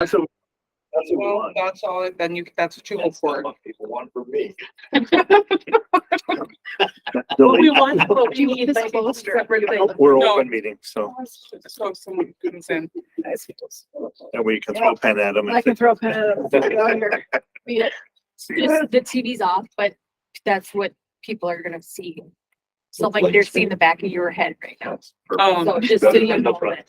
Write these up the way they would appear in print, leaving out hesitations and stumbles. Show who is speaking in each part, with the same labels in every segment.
Speaker 1: That's what we
Speaker 2: Well,
Speaker 1: want.
Speaker 2: that's all, then that's what you hope for.
Speaker 3: What people want from me.
Speaker 2: What we want, what we need, like, a separate thing.
Speaker 1: We're
Speaker 2: No.
Speaker 1: open meeting, so,
Speaker 2: So if someone comes in.
Speaker 1: and we can throw a pen at them.
Speaker 4: I can throw a pen at it.
Speaker 5: The TV's off, but that's what people are gonna see. So like they're seeing the back of your head right now. So just so you know that.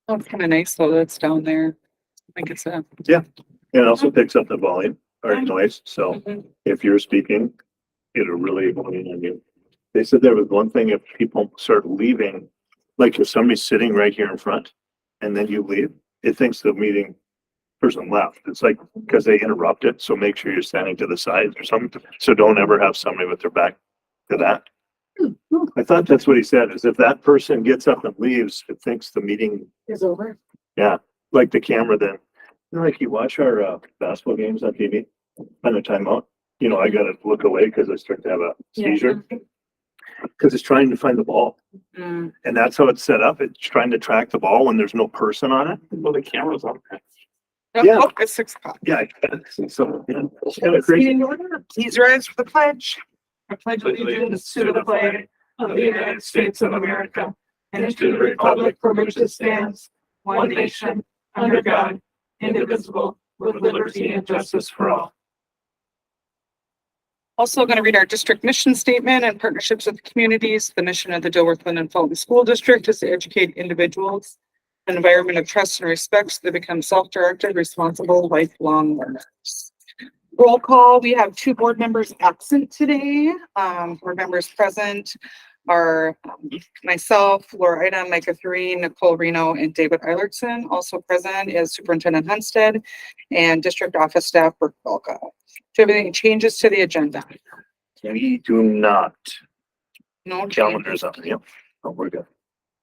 Speaker 2: That's kind of nice though, that's down there. I think it's a.
Speaker 1: It also picks up the volume or noise, so if you're speaking, it'll really hone in on you. They said there was one thing, if people start leaving, like if somebody's sitting right here in front and then you leave, it thinks the meeting person left. It's like, because they interrupted, so make sure you're standing to the side or something. So don't ever have somebody with their back to that. I thought that's what he said, is if that person gets up and leaves, it thinks the meeting,
Speaker 4: Is over.
Speaker 1: like the camera then. You know, like you watch our basketball games on TV on the timeout, you know, I gotta look away because I start to have a seizure. Because it's trying to find the ball. And that's how it's set up. It's trying to track the ball when there's no person on it.
Speaker 3: Well, the camera's on.
Speaker 1: Yeah.
Speaker 2: Oh, it's 6 o'clock.
Speaker 1: Yeah. So, yeah, it's kind of crazy.
Speaker 2: Please rise for the pledge. I pledge allegiance to the flag of the United States of America and to the republic for which it stands, one nation, under God, indivisible, with liberty and justice for all. Also going to read our district mission statement and partnerships with communities. The mission of the Dilworth and Fulton School District is to educate individuals in an environment of trust and respect so they become self-directed, responsible, lifelong learners. Roll call, we have 2 board members absent today. Board members present are myself, Laura Ida, Micah Three, Nicole Reno, and David Eilertson. Also present is Superintendent Hunstead and District Office Staff Brooke Belka. Do you have any changes to the agenda?
Speaker 1: We do not.
Speaker 2: No change.
Speaker 1: Calendars up. Yep. Oh, we're good.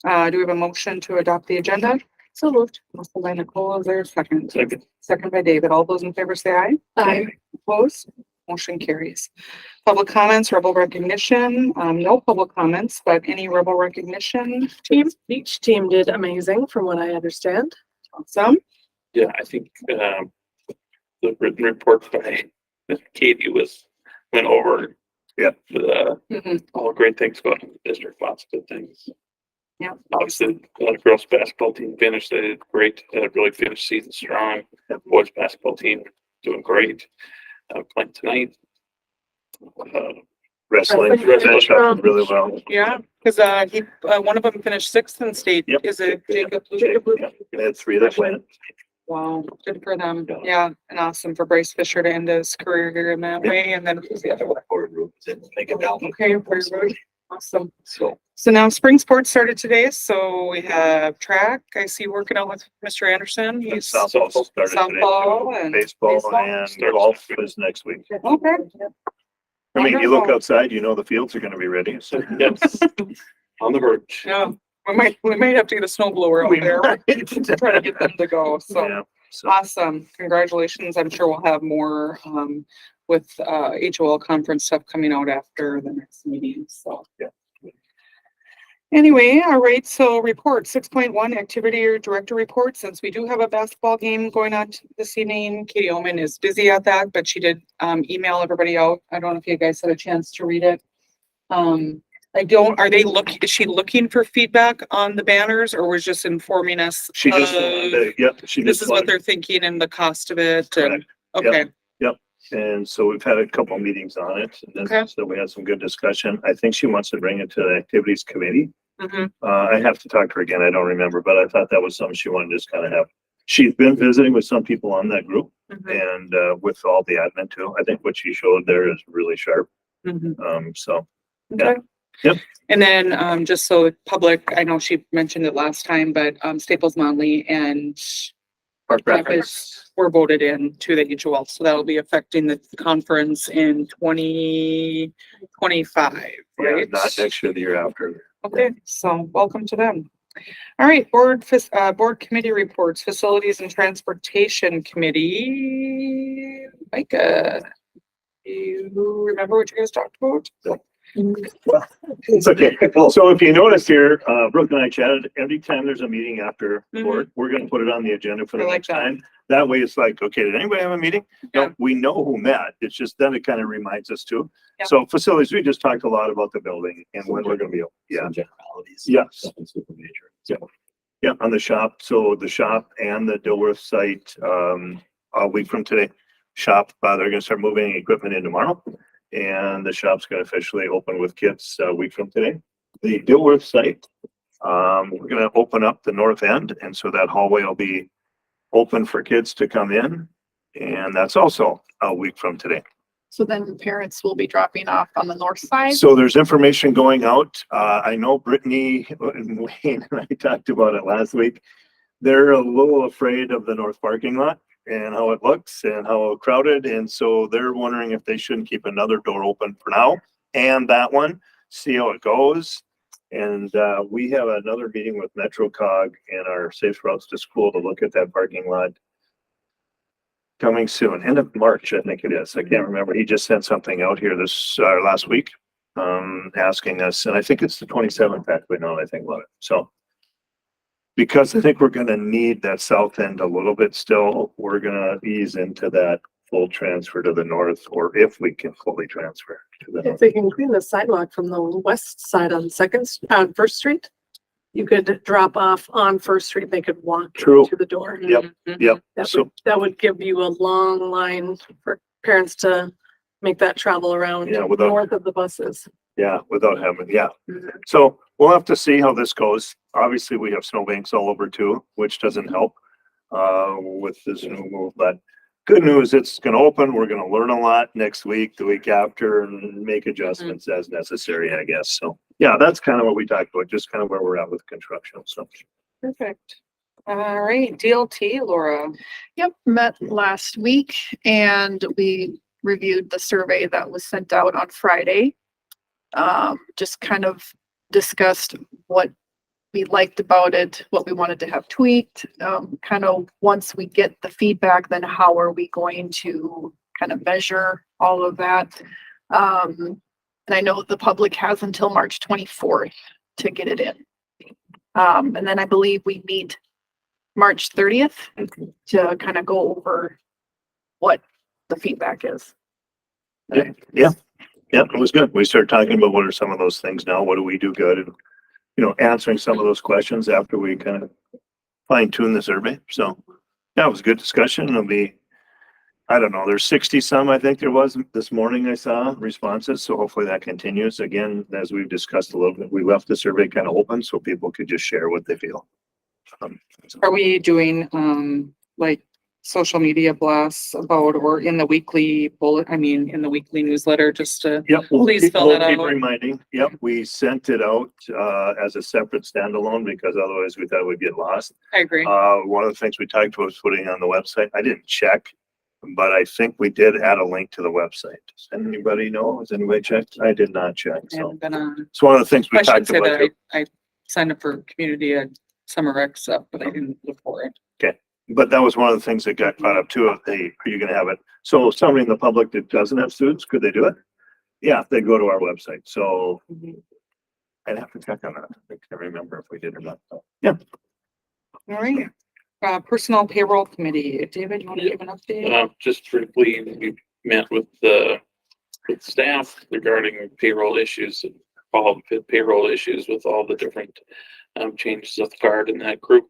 Speaker 2: Do we have a motion to adopt the agenda? So moved. Motion by Nicole, is there a second?
Speaker 3: Second.
Speaker 2: Second by David. All those in favor say aye.
Speaker 4: Aye.
Speaker 2: Opposed? Motion carries. Public comments, rebel recognition, no public comments, but any rebel recognition team?
Speaker 4: Each team did amazing from what I understand.
Speaker 2: Awesome.
Speaker 3: Yeah, I think, the written report by Katie went over.
Speaker 1: Yeah.
Speaker 3: All great things going on in the district, lots of good things.
Speaker 2: Yeah.
Speaker 3: Obviously, the girls basketball team finished, they did great, really finished season strong. Boys basketball team doing great, playing tonight.
Speaker 1: Wrestling finished up really well.
Speaker 2: Yeah, because one of them finished 6th in state.
Speaker 1: Yep.
Speaker 2: Is it Jacob?
Speaker 1: Yeah, they had 3 that went.
Speaker 2: Wow, good for them. Yeah, and awesome for Bryce Fisher to end his career here in that way. And then who's the other one?
Speaker 1: Make it down.
Speaker 2: Okay, awesome. So now spring sports started today. So we have track. I see you working out with Mr. Anderson. He's
Speaker 1: Softball started today.
Speaker 2: softball and
Speaker 1: Baseball and golf is next week.
Speaker 2: okay.
Speaker 1: I mean, you look
Speaker 2: Wonderful.
Speaker 1: outside, you know the fields are gonna be ready, so.
Speaker 3: Yes, on the verge.
Speaker 2: Yeah, we might have to get a snow blower out there to try to get them to go. So
Speaker 1: Yeah, so,
Speaker 2: awesome. Congratulations. I'm sure we'll have more with HOL conference stuff coming out after the next meeting. So
Speaker 1: Yeah.
Speaker 2: Anyway, all right, so report 6.1 activity or director report. Since we do have a basketball game going on this evening, Katie Oman is busy at that, but she did email everybody out. I don't know if you guys had a chance to read it. Is she looking for feedback on the banners or was just informing us?
Speaker 1: she just, she
Speaker 2: This
Speaker 1: just
Speaker 2: is what
Speaker 1: wanted,
Speaker 2: they're thinking and the cost of it and,
Speaker 1: Correct.
Speaker 2: okay,
Speaker 1: and so we've had a couple of meetings on it. And
Speaker 2: Okay.
Speaker 1: then, so we had some good discussion. I think she wants to bring it to the activities committee.
Speaker 2: mhm,
Speaker 1: I have to talk to her again. I don't remember, but I thought that was something she wanted to just kind of have. She's been visiting with some people on that group
Speaker 2: mhm,
Speaker 1: and with all the admin too. I think what she showed there is really sharp.
Speaker 2: mhm.
Speaker 1: So
Speaker 2: Okay.
Speaker 1: Yep.
Speaker 2: And then, just so the public, I know she mentioned it last time, but, Staples Motley and
Speaker 1: Park
Speaker 2: campus were voted in to the HOL. So that'll be affecting the conference in 2025,
Speaker 1: yeah,
Speaker 2: right?
Speaker 1: not next year, the year after.
Speaker 2: Okay, so welcome to them. All right, board committee reports, facilities and transportation committee. Micah, you remember what you guys talked about?
Speaker 1: It's okay. So if you notice here, Brooke and I chatted, every time there's a meeting after board, we're gonna put it on the agenda for the
Speaker 2: I like
Speaker 1: next
Speaker 2: that.
Speaker 1: time. That way it's like, okay, did anybody have a meeting?
Speaker 2: Yeah.
Speaker 1: No, we know who met. It's just then it kind of reminds us too.
Speaker 2: Yeah.
Speaker 1: So facilities, we just talked a lot about the building and when we're gonna be, yeah,
Speaker 6: Some generalities.
Speaker 1: Yes.
Speaker 6: Nothing super major.
Speaker 1: Yeah. Yeah, on the shop. So the shop and the Dilworth site, a week from today. Shop, they're gonna start moving equipment in tomorrow. And the shop's gonna officially open with kids a week from today. The Dilworth site, we're gonna open up the north end, and so that hallway will be open for kids to come in. And that's also a week from today.
Speaker 7: So then parents will be dropping off on the north side.
Speaker 1: So there's information going out. I know Brittany and Wayne and I talked about it last week. They're a little afraid of the north parking lot and how it looks and how crowded. And so they're wondering if they shouldn't keep another door open for now and that one, see how it goes. And we have another meeting with MetroCog and our Safe Routes to School to look at that parking lot coming soon, end of March, I think it is. I can't remember. He just sent something out here this last week, asking us, and I think it's the 27th, actually, now that I think about it. So because I think we're gonna need that south end a little bit still, we're gonna ease into that full transfer to the north, or if we can fully transfer to the
Speaker 4: If
Speaker 1: north.
Speaker 4: they can clean the sidewalk from the west side on First Street, you could drop off on First Street, they could walk
Speaker 1: True.
Speaker 4: to the door.
Speaker 1: Yep. Yep. So,
Speaker 4: That would give you a long line for parents to make that travel around
Speaker 1: Yeah, without-
Speaker 4: north of the buses.
Speaker 1: yeah, without having, yeah. So we'll have to see how this goes. Obviously, we have snowbanks all over too, which doesn't help with this new move, but good news, it's gonna open. We're gonna learn a lot next week, the week after, and make adjustments as necessary, I guess. So, yeah, that's kind of what we talked about, just kind of where we're at with construction, so.
Speaker 2: Perfect. All right, DLT, Laura.
Speaker 7: Yep, met last week and we reviewed the survey that was sent out on Friday. Just kind of discussed what we liked about it, what we wanted to have tweaked. Kind of once we get the feedback, then how are we going to kind of measure all of that? And I know the public has until March 24th to get it in. And then I believe we meet March 30th to kind of go over what the feedback is.
Speaker 1: Yeah, it was good. We started talking about what are some of those things now, what do we do good, and, you know, answering some of those questions after we kind of fine tune the survey. So, yeah, it was a good discussion. It'll be, I don't know, there's 60 some, I think there was this morning I saw responses. So hopefully that continues. Again, as we've discussed a little bit, we left the survey kind of open so people could just share what they feel.
Speaker 2: Are we doing, like social media blasts about, or in the weekly bullet, in the weekly newsletter, just to,
Speaker 1: Yep.
Speaker 2: Please fill
Speaker 1: we'll
Speaker 2: that
Speaker 1: keep
Speaker 2: out.
Speaker 1: reminding. Yep, we sent it out as a separate standalone because otherwise we thought we'd get lost.
Speaker 2: I agree.
Speaker 1: One of the things we talked about was putting on the website. I didn't check, but I think we did add a link to the website. Does anybody know? Has anybody checked? I did not check. So
Speaker 2: And then,
Speaker 1: it's one of the things we
Speaker 2: I should
Speaker 1: talked
Speaker 2: say
Speaker 1: about.
Speaker 2: that I signed up for community at Summer Rec stuff, but I didn't look for it.
Speaker 1: But that was one of the things that got brought up too. Of, hey, are you gonna have it? So somebody in the public that doesn't have students, could they do it? Yeah, they go to our website. So I'd have to check on that. I can't remember if we did or not. Yeah.
Speaker 2: All right. Personnel Payroll Committee. David, you want to give an update?
Speaker 3: Just briefly, we met with staff regarding payroll issues, all the payroll issues with all the different changes of the guard in that group.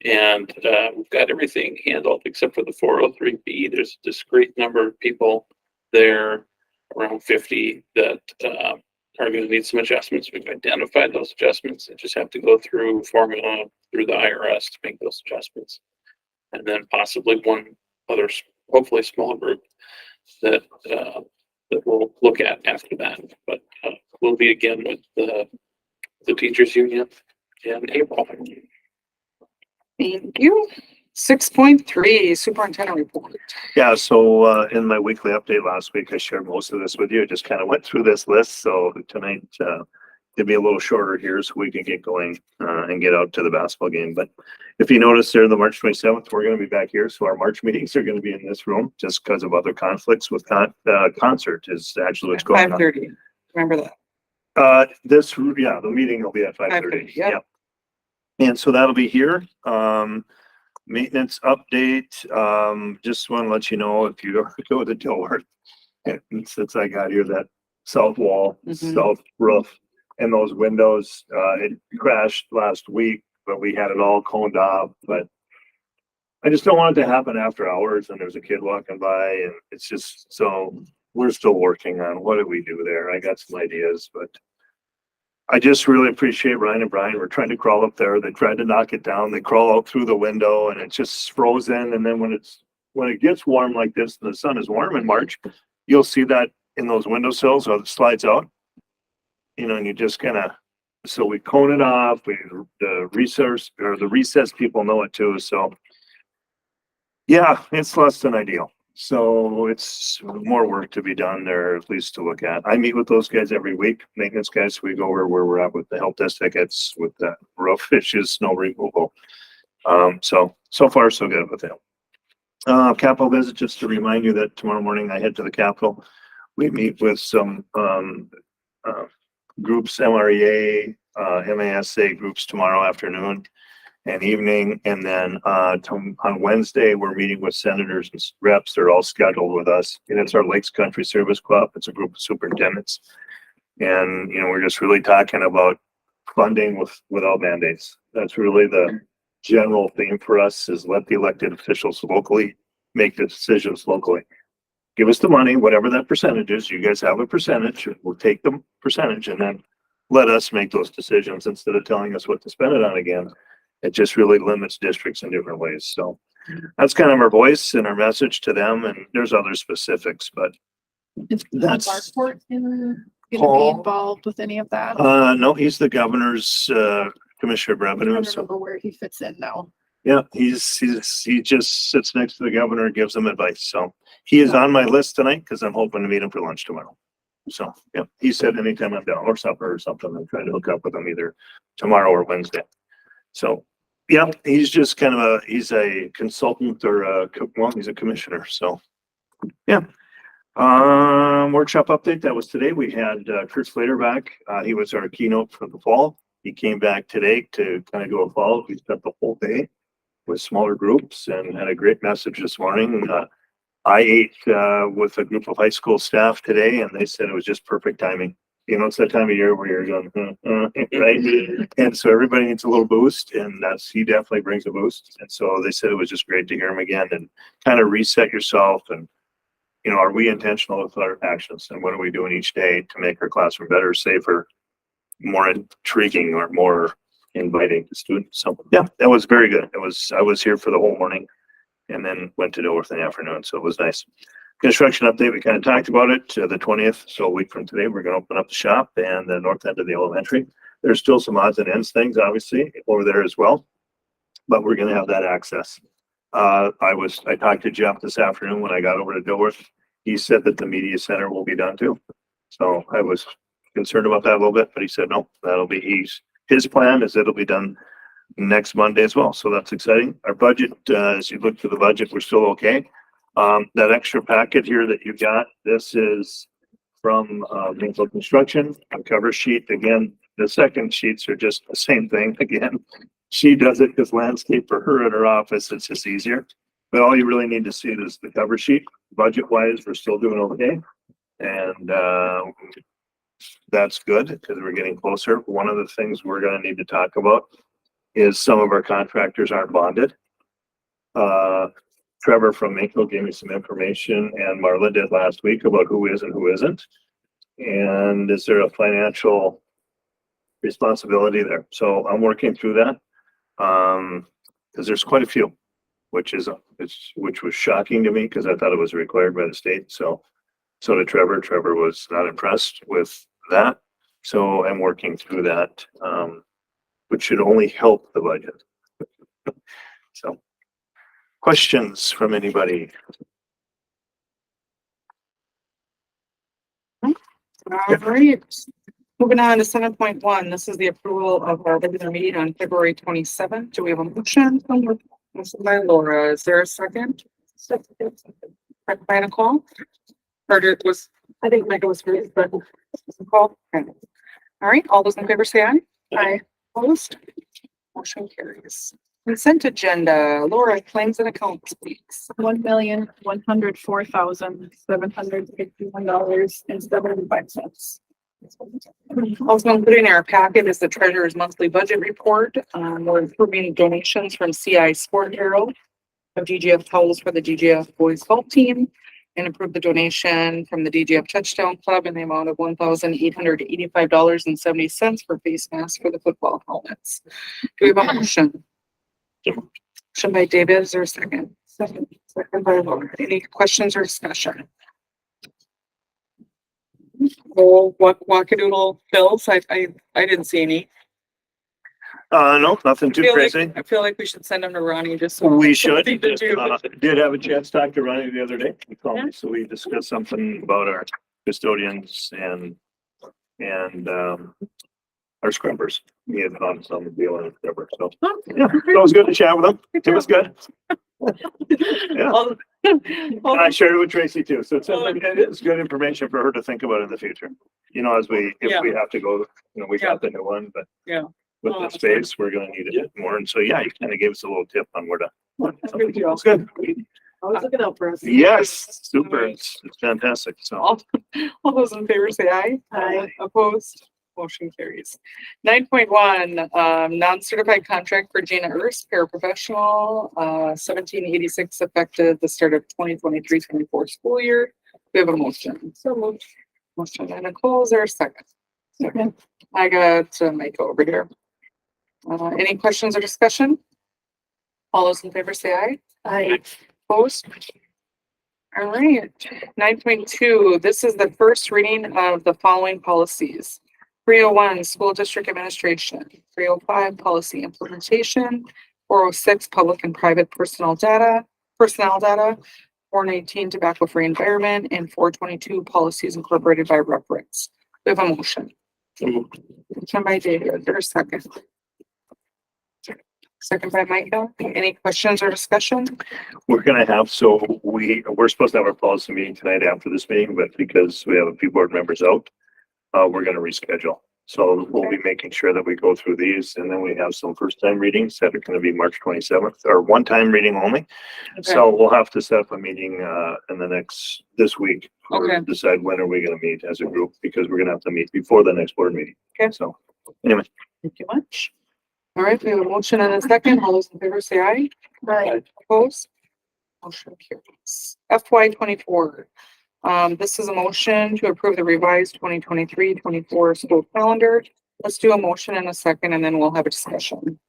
Speaker 3: And we've got everything handled except for the 403B. There's a discrete number of people there, around 50, that are going to need some adjustments. We've identified those adjustments and just have to go through formula through the IRS to make those adjustments. And then possibly one other, hopefully small group that we'll look at after that. But we'll be again with the teachers union in April.
Speaker 2: Thank you. 6.3 Superintendent Report.
Speaker 1: Yeah, so in my weekly update last week, I shared most of this with you. I just kind of went through this list. So tonight it'll be a little shorter here so we can get going and get out to the basketball game. But if you notice there, the March 27th, we're going to be back here. So our March meetings are going to be in this room just because of other conflicts with concert is actually what's going on.
Speaker 2: 5:30. Remember that.
Speaker 1: The meeting will be at 5:30.
Speaker 2: 5:30, yep.
Speaker 1: And so that'll be here. Maintenance update, just want to let you know if you go to Dilworth, and since I got here, that south wall,
Speaker 2: Mhm.
Speaker 1: south roof, and those windows, it crashed last week, but we had it all coned off, but I just don't want it to happen after hours and there's a kid walking by, and it's just, so we're still working on what do we do there. I got some ideas, but I just really appreciate Ryan and Brian. We're trying to crawl up there. They tried to knock it down. They crawl out through the window and it's just frozen. And then when it gets warm like this, and the sun is warm in March, you'll see that in those windowsills or it slides out, and you just so we cone it off. The recess people know it too. So yeah, it's less than ideal. So it's more work to be done there, at least to look at. I meet with those guys every week, maintenance guys. We go over where we're at with the help desk tickets, with the roof issues, snow removal. So far so good with them. Capital visit, just to remind you that tomorrow morning I head to the Capitol. We meet with some groups, MREA, MASA groups tomorrow afternoon and evening. And then on Wednesday, we're meeting with senators and reps. They're all scheduled with us. And it's our Lakes Country Service Club. It's a group of superintendents. And, we're just really talking about funding without mandates. That's really the general theme for us, is let the elected officials locally make the decisions locally. Give us the money, whatever that percentage is. You guys have a percentage. We'll take the percentage and then let us make those decisions instead of telling us what to spend it on again. It just really limits districts in different ways. So that's kind of our voice and our message to them. And there's other specifics, but
Speaker 7: Is
Speaker 1: that's
Speaker 7: Larkport gonna be
Speaker 1: Paul.
Speaker 7: involved with any of that?
Speaker 1: No, he's the governor's commissioner of
Speaker 7: I
Speaker 1: revenue.
Speaker 7: don't
Speaker 1: So
Speaker 7: remember where he fits in now.
Speaker 1: yeah, he just sits next to the governor and gives them advice. So he is on my list tonight because I'm hoping to meet him for lunch tomorrow. So yeah, he said anytime I'm down or supper or something, I'm trying to hook up with him either tomorrow or Wednesday. So yeah, he's just he's a consultant or he's a commissioner. So yeah. Workshop update. That was today. We had Kurt Slater back. He was our keynote for the fall. He came back today to kind of do a follow. We spent the whole day with smaller groups and had a great message this morning. I ate with a group of high school staff today, and they said it was just perfect timing. It's that time of year where you're going, right? And so everybody needs a little boost, and he definitely brings a boost. And so they said it was just great to hear him again and kind of reset yourself. And, are we intentional with our actions, and what are we doing each day to make our classroom better, safer, more intriguing, or more inviting to students? So yeah, that was very good. I was here for the whole morning and then went to Dilworth in the afternoon. So it was nice. Construction update, we kind of talked about it the 20th. So a week from today, we're going to open up the shop and the north end of the elementary. There's still some odds and ends things, obviously, over there as well, but we're going to have that access. I talked to Jeff this afternoon when I got over to Dilworth. He said that the media center will be done too. So I was concerned about that a little bit, but he said, no, his plan is it'll be done next Monday as well. So that's exciting. Our budget, as you look to the budget, we're still okay. That extra packet here that you got, this is from Maple Construction, a cover sheet. Again, the second sheets are just the same thing. Again, she does it because landscape for her in her office, it's just easier. But all you really need to see is the cover sheet. Budget wise, we're still doing okay. And that's good because we're getting closer. One of the things we're going to need to talk about is some of our contractors aren't bonded. Trevor from Maple gave me some information, and Marla did last week, about who is and who isn't. And is there a financial responsibility there? So I'm working through that because there's quite a few, which was shocking to me because I thought it was required by the state. So did Trevor. Trevor was not impressed with that. So I'm working through that, which should only help the budget. So questions from anybody?
Speaker 2: All right. Moving on to 7.1. This is the approval of our regular meeting on February 27th. Do we have a motion? Motion by Laura. Is there a second? Second by Nicole. I think Michael was first, but Nicole. Okay. All right, all those in favor say aye.
Speaker 4: Aye.
Speaker 2: Opposed? Motion carries. Consent agenda, Laura, claims and accounts, please.
Speaker 7: $1,104,751.75.
Speaker 2: Also included in our packet is the treasurer's monthly budget report. We're approving donations from CI Sport Apparel of DGF towels for the DGF boys golf team, and approve the donation from the DGF Touchdown Club in the amount of $1,885.70 for face masks for the football helmets. Do we have a motion? Motion by David, is there a second? Second by Laura. Any questions or discussion? Oh, wackadoodle bills, I didn't see any.
Speaker 1: No, nothing too crazy.
Speaker 2: I feel like we should send them to Ronnie just. so
Speaker 1: We should.
Speaker 2: something to do.
Speaker 1: Did have a chance to talk to Ronnie the other day. He called me, so we discussed something about our custodians and our scrubbers. He had found some deal on a scrubber, so yeah, it was good to chat with him. It was good. Yeah,
Speaker 2: All-
Speaker 1: and I shared it with Tracy too, so it's good information for her to think about in the future. You know, if we have to go, we got the new one, but
Speaker 2: Yeah.
Speaker 1: with the space, we're gonna need it more. And so, yeah, you kind of gave us a little tip on where to.
Speaker 2: Good deal.
Speaker 1: It's good.
Speaker 4: I was looking out for us.
Speaker 1: Yes, super. It's fantastic. So,
Speaker 2: All those in favor say aye.
Speaker 4: Aye.
Speaker 2: Opposed? Motion carries. 9.1, non-certified contract for Gina Urs, paraprofessional, 1786 effective the start of 2023-24 school year. We have a motion. So moved. Motion by Nicole, is there a second? Second. I got Mike over here. Any questions or discussion? All those in favor say aye.
Speaker 4: Aye.
Speaker 2: Opposed? All right, 9.2, this is the first reading of the following policies. 301, school district administration. 305, policy implementation. 406, public and private personnel data. 419, tobacco-free environment, and 422, policies incorporated by reference. We have a motion. Motion by David, there's a second. Second by Micah. Any questions or discussion?
Speaker 1: we're gonna have, we're supposed to have our policy meeting tonight after this meeting, but because we have a few board members out, we're gonna reschedule. So we'll be making sure that we go through these, and then we have some first-time readings that are gonna be March 27th, or one-time reading only. So we'll have to set up a meeting in this week.
Speaker 2: Okay.
Speaker 1: Decide when are we gonna meet as a group, because we're gonna have to meet before the next board meeting.
Speaker 2: Okay.
Speaker 1: So, anyway.
Speaker 2: Thank you much. All right, we have a motion and a second. All those in favor say aye.
Speaker 4: Aye.
Speaker 2: Opposed? Motion carries. FY 24. This is a motion to approve the revised 2023-24 school calendar. Let's do a motion in a second and then we'll have a discussion.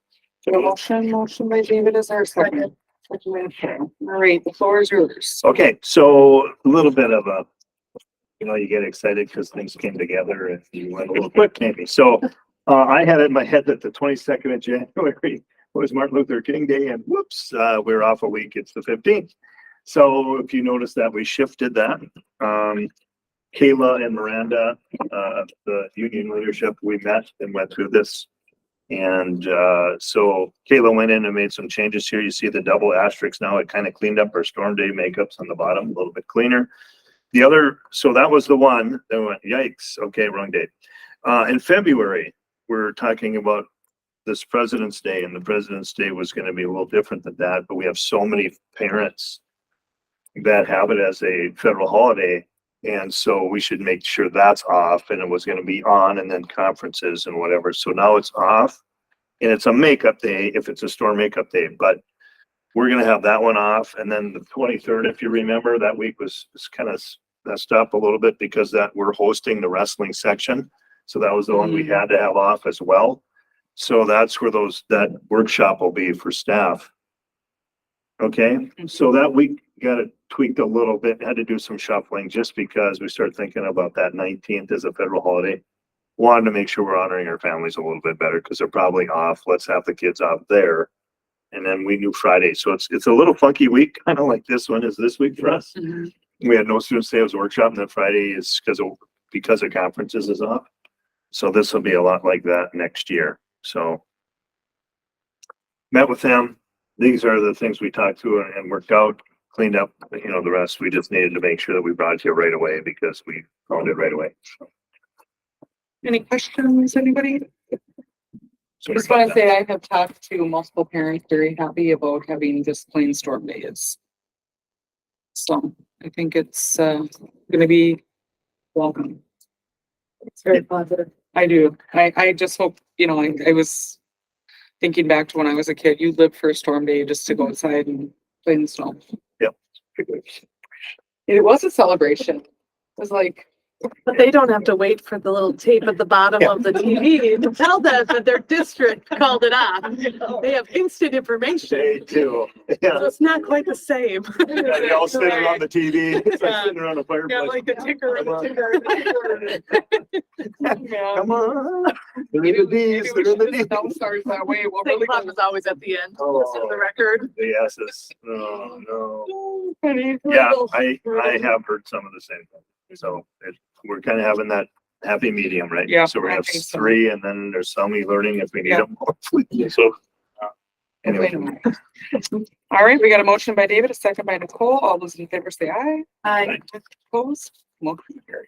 Speaker 2: Do a motion by David, is there a second? Second by Nicole. All right, the floor is yours.
Speaker 1: Okay, so a little bit of a, you get excited because things came together and you went a little quick maybe. So I had it in my head that the 22nd of January was Martin Luther King Day, and whoops, we're off a week. It's the 15th. So if you notice that we shifted that, Kayla and Miranda, the union leadership, we met and went through this. And so Kayla went in and made some changes here. You see the double asterisks now. It kind of cleaned up our storm day makeups on the bottom, a little bit cleaner. The other, so that was the one that went, yikes, okay, wrong date. In February, we're talking about this President's Day, and the President's Day was going to be a little different than that, but we have so many parents that have it as a federal holiday. And so we should make sure that's off, and it was going to be on, and then conferences and whatever. So now it's off, and it's a makeup day if it's a storm makeup day, but we're going to have that one off. And then the 23rd, if you remember, that week was kind of messed up a little bit because that we're hosting the wrestling section. So that was the one we had to have off as well. So that's where that workshop will be for staff. Okay, so that week got it tweaked a little bit, had to do some shuffling just because we started thinking about that 19th as a federal holiday. Wanted to make sure we're honoring our families a little bit better because they're probably off. Let's have the kids off there. And then we knew Friday. So it's a little funky week, kind of like this one is this week for us.
Speaker 2: Mm-hmm.
Speaker 1: We had no students say it was a workshop, and then Friday is because of conferences is off. So this will be a lot like that next year. So met with them. These are the things we talked to and worked out, cleaned up, the rest. We just needed to make sure that we brought it to you right away because we found it right away.
Speaker 2: Any questions, anybody?
Speaker 1: Sorry
Speaker 2: Just
Speaker 1: about
Speaker 2: want to
Speaker 1: that.
Speaker 2: say I have talked to multiple parents very happy about having just plain storm days. So I think it's gonna be welcome.
Speaker 4: It's very positive.
Speaker 2: I do. I just hope, I was thinking back to when I was a kid, you lived for a storm day just to go outside and play in the snow.
Speaker 1: Yep.
Speaker 2: It was a celebration. It was like,
Speaker 4: But they don't have to wait for the little tape at the bottom
Speaker 1: Yeah.
Speaker 4: of the TV to tell them that their district called it off. They have instant information.
Speaker 1: They do. Yeah.
Speaker 4: So it's not quite the same.
Speaker 1: Yeah, they all sit around the TV. It's like
Speaker 2: Yeah.
Speaker 1: sitting around a
Speaker 2: yeah,
Speaker 1: fireplace.
Speaker 2: like the ticker and the ticker. Yeah.
Speaker 1: Come on. They're
Speaker 2: Maybe
Speaker 1: in the D's.
Speaker 2: we
Speaker 1: They're in the
Speaker 2: should
Speaker 1: D's.
Speaker 2: announce ours that way. We'll
Speaker 4: St.
Speaker 2: really
Speaker 4: Cloud is always at the end. Listen to the record.
Speaker 1: The S's. Oh, no.
Speaker 2: Funny.
Speaker 1: Yeah, I have heard some of the same thing. So we're kind of having that happy medium, right?
Speaker 2: Yeah,
Speaker 1: So we're
Speaker 2: I
Speaker 1: gonna have
Speaker 2: think so.
Speaker 1: 3 and then there's some e-learning if we need
Speaker 2: Yeah.
Speaker 1: them. So anyway,
Speaker 2: All right, we got a motion by David, a second by Nicole. All those in favor say aye.
Speaker 4: Aye.
Speaker 2: Opposed? Motion carries.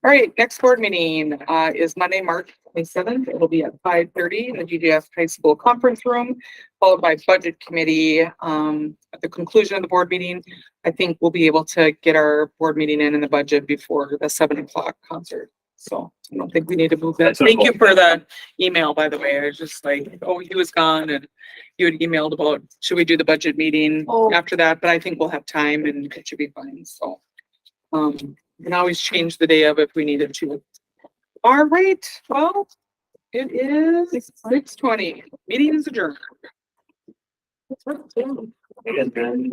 Speaker 2: All right, next board meeting is Monday, March 27th. It'll be at 5:30 in the GGF High School Conference Room, followed by Budget Committee. At the conclusion of the board meeting, I think we'll be able to get our board meeting in the budget before the 7 o'clock concert. So I don't think we need to move that.
Speaker 1: That's our
Speaker 2: Thank you
Speaker 1: goal.
Speaker 2: for the email, by the way. I was just like, oh, he was gone and you had emailed about, should we do the budget meeting
Speaker 4: Oh.
Speaker 2: after that? But I think we'll have time and it should be fine. So we can always change the day of if we needed to. All right, well, it is 6:20. Meeting is adjourned.
Speaker 1: and then,